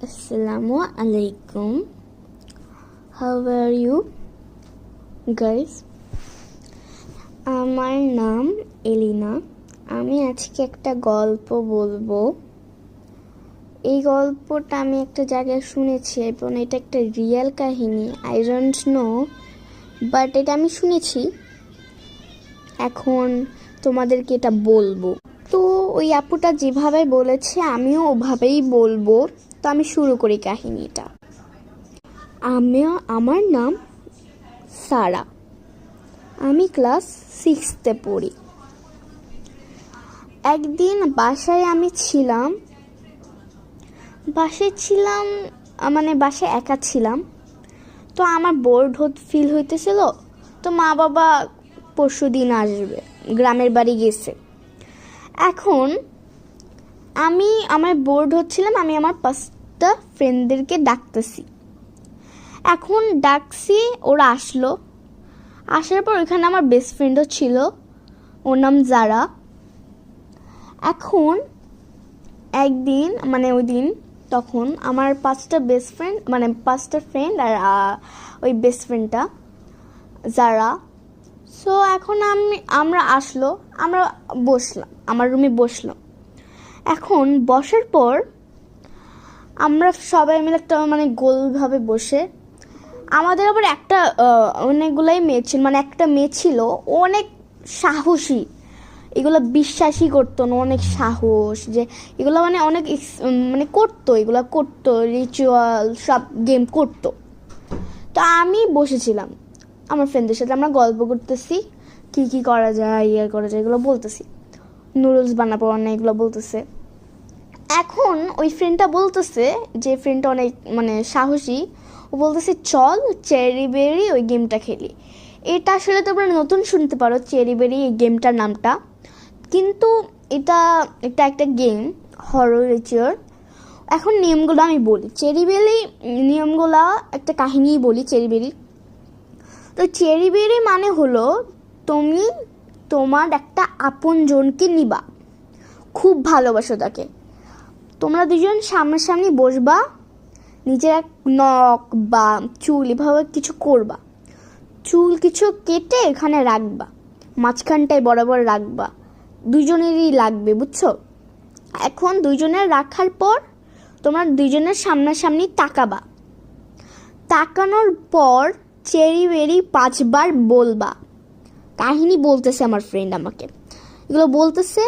Assalamu alaikum. How are you guys? আমার নাম এলিনা। আমি আজকে একটা গল্প বলবো। এই গল্পটা আমি একটা জায়গায় শুনেছি এবং এটা একটা রিয়েল কাহিনী। আই ডোন্ট নো, বাট এটা আমি শুনেছি। এখন তোমাদেরকে এটা বলবো। তো ওই আপুটা যেভাবে বলেছে আমিও ওভাবেই বলবো। তো আমি শুরু করি কাহিনীটা। আমার নাম সারা। আমি ক্লাস 6-এ পড়ি। একদিন বাসায় ছিলাম মানে বাসায় একা ছিলাম। তো আমার বোর্ড ফিল হইতেছিল। তো মা বাবা পরশু দিন আসবে, গ্রামের বাড়ি গেছে। এখন আমার বোর্ড হচ্ছিলাম, আমি আমার 5টা ফ্রেন্ডদেরকে ডাকতেছি। এখন ডাকছি, ওরা আসলো। আসার পর ওইখানে আমার বেস্ট ফ্রেন্ডও ছিল, ওর নাম জারা। এখন একদিন ওই দিন তখন আমার 5টা বেস্ট ফ্রেন্ড 5টা ফ্রেন্ড আর ওই বেস্ট ফ্রেন্ডটা জারা। সো এখন আমরা বসলাম, আমার রুমে বসলাম। এখন বসার পর আমরা সবাই মিলে একটা গোলভাবে বসে, আমাদের আবার অনেকগুলাই মেয়ে ছিল, একটা মেয়ে ছিল অনেক সাহসী। এগুলো বিশ্বাসই করতো না, অনেক সাহস, যে এগুলো অনেক করতো রিচুয়াল সব গেম করতো। তো আমি বসেছিলাম আমার ফ্রেন্ডদের সাথে, আমরা গল্প করতেছি কি করা যায় এগুলো বলতেছি, নুডলস বানাবো না এগুলো বলতেছে। এখন ওই ফ্রেন্ডটা বলতেছে, যে ফ্রেন্ডটা অনেক সাহসী, ও বলতেছে চল চেরি বেরি ওই গেমটা খেলি। এটা আসলে তোমরা নতুন শুনতে পারো, চেরি বেরি এই গেমটার নামটা, কিন্তু এটা একটা গেম হরর রিচুয়াল। এখন নিয়মগুলো আমি বলি। চেরি বেরি নিয়মগুলো একটা কাহিনী বলি চেরি বেরি। তো চেরি বেরি হলো, তুমি তোমার একটা আপন জনকে নিবা, খুব ভালোবাসো তাকে। তোমরা দুজন সামনাসামনি বসবা, নিজের এক নখ বা চুল এভাবে কিছু করবা, চুল কিছু কেটে এখানে রাখবা, মাঝখানটায় বরাবর রাখবা, দুজনেরই লাগবে, বুঝছো? এখন দুজনের রাখার পর তোমরা দুজনের সামনাসামনি তাকাবা। তাকানোর পর চেরি বেরি 5 বার বলবা। কাহিনী বলতেছে আমার ফ্রেন্ড আমাকে, এগুলো বলতেছে।